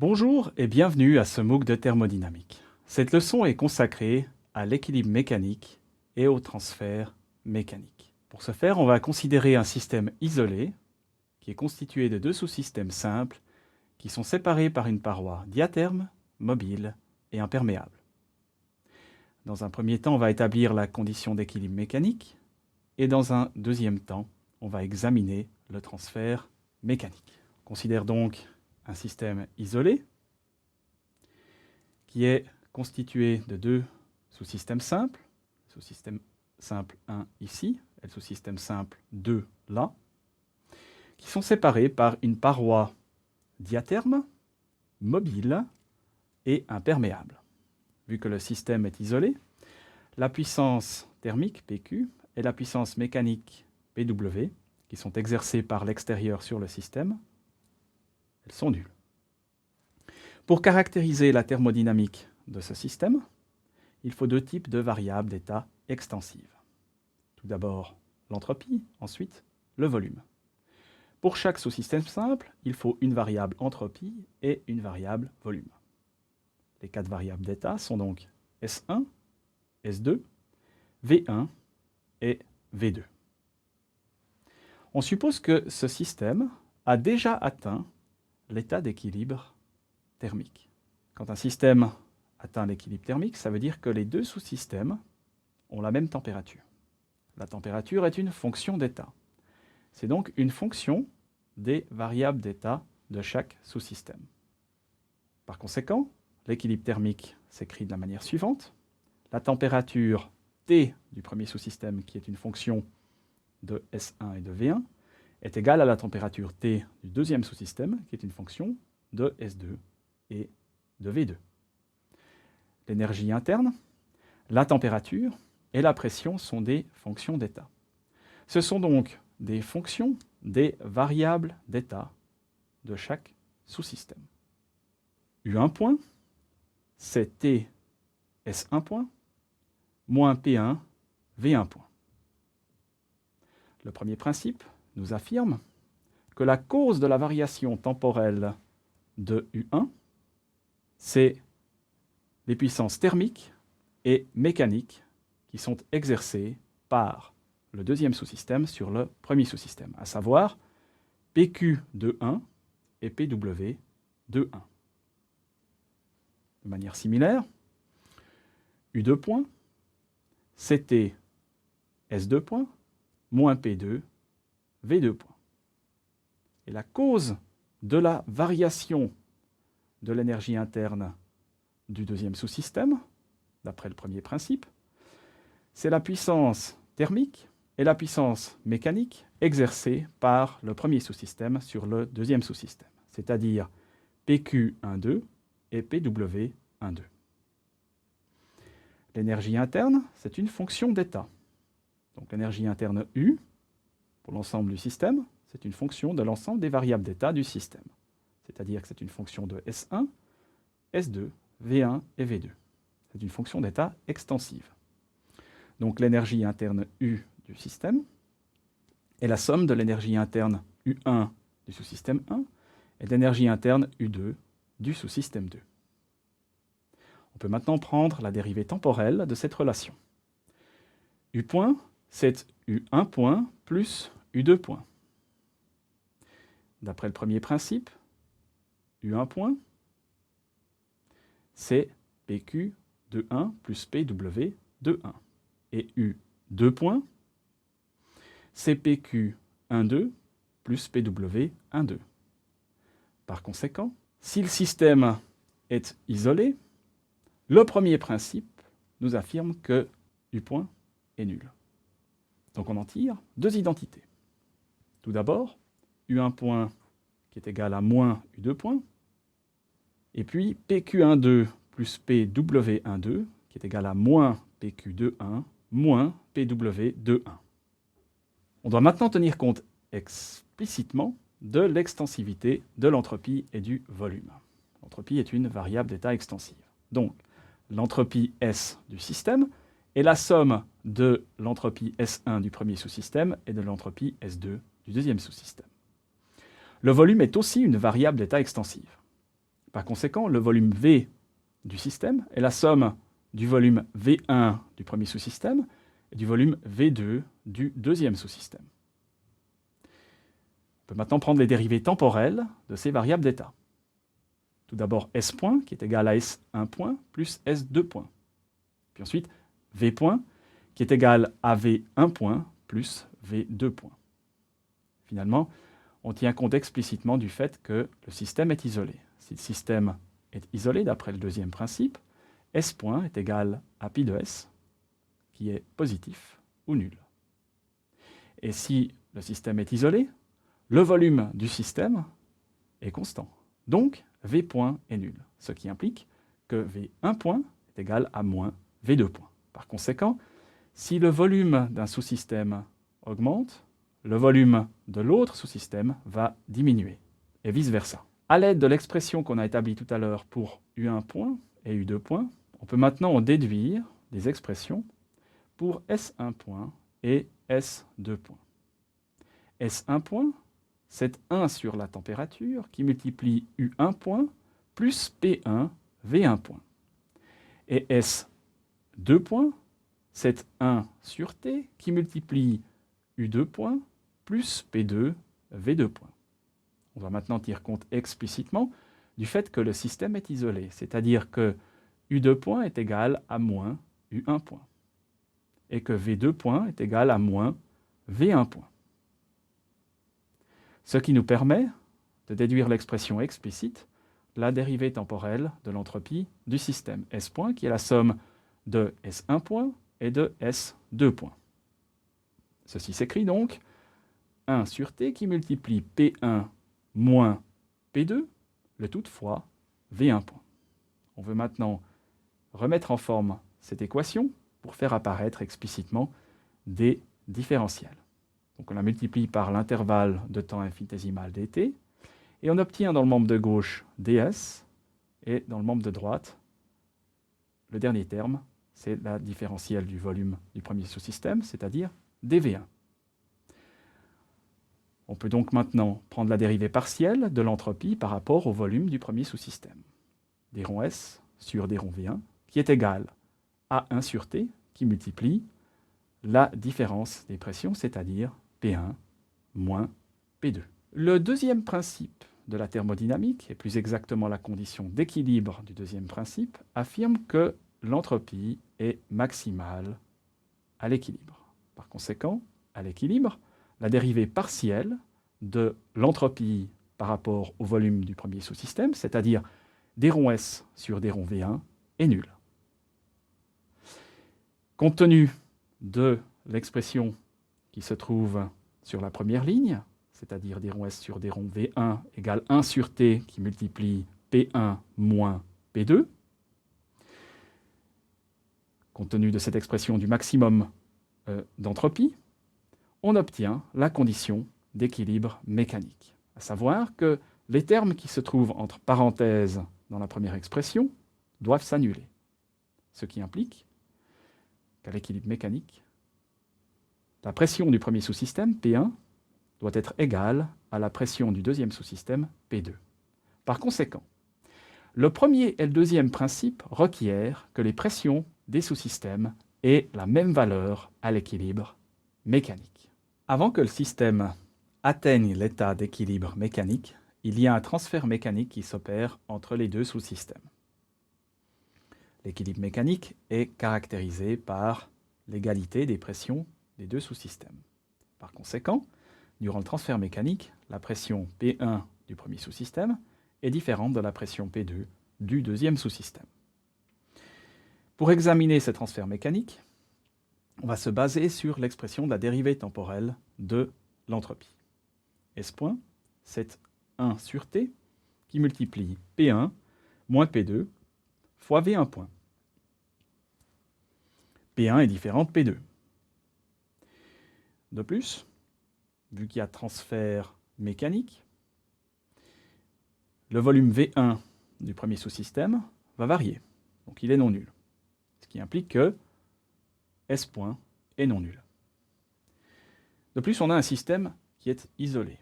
Bonjour et bienvenue à ce MOOC de thermodynamique. Cette leçon est consacrée à l'équilibre mécanique et au transfert mécanique. Pour ce faire, on va considérer un système isolé qui est constitué de deux sous-systèmes simples qui sont séparés par une paroi diatherme, mobile et imperméable. Dans un premier temps, on va établir la condition d'équilibre mécanique et dans un deuxième temps, on va examiner le transfert mécanique. On considère donc un système isolé qui est constitué de deux sous-systèmes simples, sous-système simple 1 ici et le sous-système simple 2 là, qui sont séparés par une paroi diatherme, mobile et imperméable. Vu que le système est isolé, la puissance thermique PQ et la puissance mécanique PW, qui sont exercées par l'extérieur sur le système, elles sont nulles. Pour caractériser la thermodynamique de ce système, il faut deux types de variables d'état extensives. Tout d'abord l'entropie, ensuite le volume. Pour chaque sous-système simple, il faut une variable entropie et une variable volume. Les quatre variables d'état sont donc S1, S2, V1 et V2. On suppose que ce système a déjà atteint l'état d'équilibre thermique. Quand un système atteint l'équilibre thermique, ça veut dire que les deux sous-systèmes ont la même température. La température est une fonction d'état. C'est donc une fonction des variables d'état de chaque sous-système. Par conséquent, l'équilibre thermique s'écrit de la manière suivante. La température T du premier sous-système, qui est une fonction de S1 et de V1, est égale à la température T du deuxième sous-système, qui est une fonction de S2 et de V2. L'énergie interne, la température et la pression sont des fonctions d'état. Ce sont donc des fonctions des variables d'état de chaque sous-système. U1 point, c'est T S1 point, moins P1 V1 point. Le premier principe nous affirme que la cause de la variation temporelle de U1, c'est les puissances thermiques et mécaniques qui sont exercées par le deuxième sous-système sur le premier sous-système, à savoir PQ de 1 et PW de 1. De manière similaire, U2 point, c'était S2 point, moins P2, V2 point. Et la cause de la variation de l'énergie interne du deuxième sous-système, d'après le premier principe, c'est la puissance thermique et la puissance mécanique exercée par le premier sous-système sur le deuxième sous-système, c'est-à-dire PQ12 et PW12. L'énergie interne, c'est une fonction d'état. Donc l'énergie interne U, pour l'ensemble du système, c'est une fonction de l'ensemble des variables d'état du système. C'est-à-dire que c'est une fonction de S1, S2, V1 et V2. C'est une fonction d'état extensive. Donc l'énergie interne U du système est la somme de l'énergie interne U1 du sous-système 1 et de l'énergie interne U2 du sous-système 2. On peut maintenant prendre la dérivée temporelle de cette relation. U point, c'est U1 point plus U2 point. D'après le premier principe, U1 point, c'est PQ de 1 plus PW de 1. Et U2 point, c'est PQ 1,2 plus PW 1,2. Par conséquent, si le système est isolé, le premier principe nous affirme que U point est nul. Donc on en tire deux identités. Tout d'abord, U1 point qui est égal à moins U2 point, et puis PQ12 plus PW12 qui est égal à moins PQ21 moins PW21. On doit maintenant tenir compte explicitement de l'extensivité de l'entropie et du volume. L'entropie est une variable d'état extensive. Donc, l'entropie S du système est la somme de l'entropie S1 du premier sous-système et de l'entropie S2 du deuxième sous-système. Le volume est aussi une variable d'état extensive. Par conséquent, le volume V du système est la somme du volume V1 du premier sous-système et du volume V2 du deuxième sous-système. On peut maintenant prendre les dérivées temporelles de ces variables d'état. Tout d'abord S point qui est égal à S1 point plus S2 point. Puis ensuite V point qui est égal à V1 point plus V2 point. Finalement, on tient compte explicitement du fait que le système est isolé. Si le système est isolé d'après le deuxième principe, S point est égal à pi de S, qui est positif ou nul. Et si le système est isolé, le volume du système est constant. Donc, V point est nul, ce qui implique que V1 point est égal à moins V2 point. Par conséquent, si le volume d'un sous-système augmente, le volume de l'autre sous-système va diminuer, et vice-versa. À l'aide de l'expression qu'on a établie tout à l'heure pour U1 point et U2 point, on peut maintenant en déduire des expressions pour S1 point et S2 point. S1 point, c'est 1 sur la température qui multiplie U1 point plus P1 V1 point. Et S2 point, c'est 1 sur T qui multiplie U2 point plus P2 V2 point. On va maintenant tenir compte explicitement du fait que le système est isolé, c'est-à-dire que U2 point est égal à moins U1 point, et que V2 point est égal à moins V1 point. Ce qui nous permet de déduire l'expression explicite, la dérivée temporelle de l'entropie du système S point, qui est la somme de S1 point et de S2 point. Ceci s'écrit donc 1 sur T qui multiplie P1 moins P2, le tout fois V1 point. On veut maintenant remettre en forme cette équation pour faire apparaître explicitement des différentiels. Donc on la multiplie par l'intervalle de temps infinitésimal dt, et on obtient dans le membre de gauche ds, et dans le membre de droite, le dernier terme, c'est la différentielle du volume du premier sous-système, c'est-à-dire dv1. On peut donc maintenant prendre la dérivée partielle de l'entropie par rapport au volume du premier sous-système. d rond S sur d rond V1, qui est égal à 1 sur T, qui multiplie la différence des pressions, c'est-à-dire P1 moins P2. Le deuxième principe de la thermodynamique, et plus exactement la condition d'équilibre du deuxième principe, affirme que l'entropie est maximale à l'équilibre. Par conséquent, à l'équilibre, la dérivée partielle de l'entropie par rapport au volume du premier sous-système, c'est-à-dire d rond S sur d rond V1, est nulle. Compte tenu de l'expression qui se trouve sur la première ligne, c'est-à-dire d rond S sur d rond V1 égale 1 sur T qui multiplie P1 moins P2, compte tenu de cette expression du maximum d'entropie, on obtient la condition d'équilibre mécanique, à savoir que les termes qui se trouvent entre parenthèses dans la première expression doivent s'annuler, ce qui implique qu'à l'équilibre mécanique, la pression du premier sous-système, P1, doit être égale à la pression du deuxième sous-système, P2. Par conséquent, le premier et le deuxième principe requièrent que les pressions des sous-systèmes aient la même valeur à l'équilibre mécanique. Avant que le système atteigne l'état d'équilibre mécanique, il y a un transfert mécanique qui s'opère entre les deux sous-systèmes. L'équilibre mécanique est caractérisé par l'égalité des pressions des deux sous-systèmes. Par conséquent, durant le transfert mécanique, la pression P1 du premier sous-système est différente de la pression P2 du deuxième sous-système. Pour examiner ce transfert mécanique, on va se baser sur l'expression de la dérivée temporelle de l'entropie. S point, c'est 1 sur T qui multiplie P1 moins P2 fois V1 point. P1 est différent de P2. De plus, vu qu'il y a transfert mécanique, le volume V1 du premier sous-système va varier, donc il est non nul. Ce qui implique que S point est non nul. De plus, on a un système qui est isolé.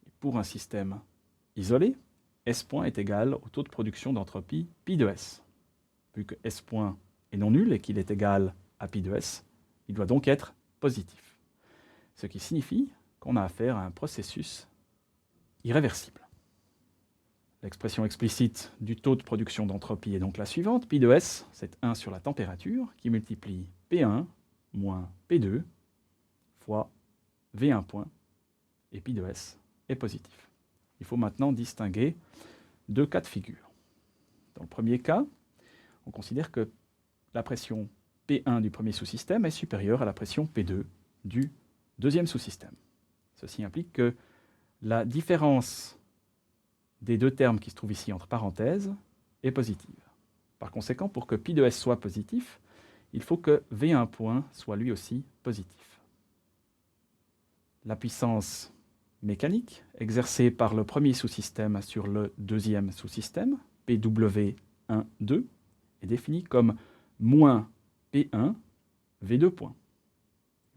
Et pour un système isolé, S point est égal au taux de production d'entropie pi de S. Vu que S point est non nul et qu'il est égal à pi de S, il doit donc être positif. Ce qui signifie qu'on a affaire à un processus irréversible. L'expression explicite du taux de production d'entropie est donc la suivante. Pi de S, c'est 1 sur la température qui multiplie P1 moins P2 fois V1 point, et pi de S est positif. Il faut maintenant distinguer deux cas de figure. Dans le premier cas, on considère que la pression P1 du premier sous-système est supérieure à la pression P2 du deuxième sous-système. Ceci implique que la différence des deux termes qui se trouvent ici entre parenthèses est positive. Par conséquent, pour que pi de S soit positif, il faut que V1 point soit lui aussi positif. La puissance mécanique exercée par le premier sous-système sur le deuxième sous-système, PW12, est définie comme moins P1 V2 point.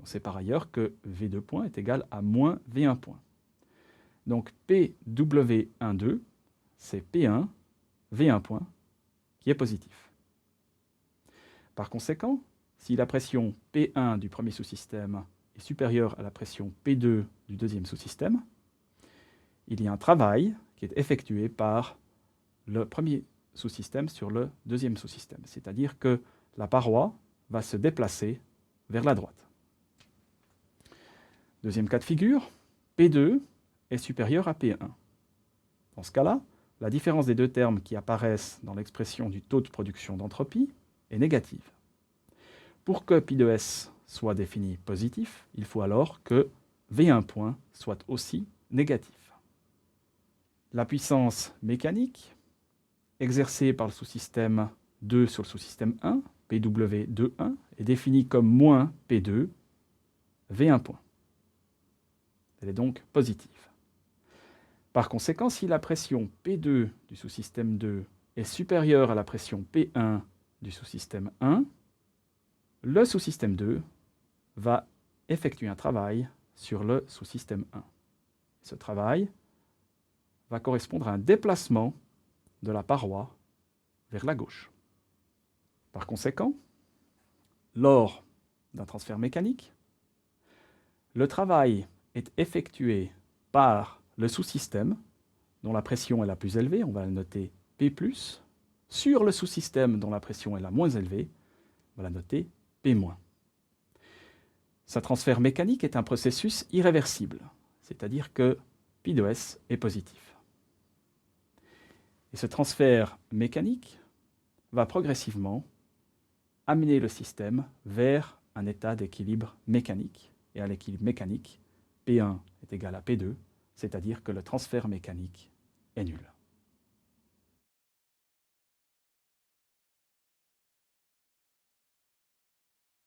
On sait par ailleurs que V2 point est égal à moins V1 point. Donc PW12, c'est P1 V1 point qui est positif. Par conséquent, si la pression P1 du premier sous-système est supérieure à la pression P2 du deuxième sous-système, il y a un travail qui est effectué par le premier sous-système sur le deuxième sous-système. C'est-à-dire que la paroi va se déplacer vers la droite. Deuxième cas de figure, P2 est supérieur à P1. Dans ce cas-là, la différence des deux termes qui apparaissent dans l'expression du taux de production d'entropie est négative. Pour que pi de S soit défini positif, il faut alors que V1 point soit aussi négatif. La puissance mécanique exercée par le sous-système 2 sur le sous-système 1, PW21, est définie comme moins P2, V1 point. Elle est donc positive. Par conséquent, si la pression P2 du sous-système 2 est supérieure à la pression P1 du sous-système 1, le sous-système 2 va effectuer un travail sur le sous-système 1. Ce travail va correspondre à un déplacement de la paroi vers la gauche. Par conséquent, lors d'un transfert mécanique, le travail est effectué par le sous-système dont la pression est la plus élevée, on va le noter P+, sur le sous-système dont la pression est la moins élevée, on va la noter P-. Ce transfert mécanique est un processus irréversible, c'est-à-dire que pi de S est positif. Et ce transfert mécanique va progressivement amener le système vers un état d'équilibre mécanique. Et à l'équilibre mécanique, P1 est égal à P2, c'est-à-dire que le transfert mécanique est nul.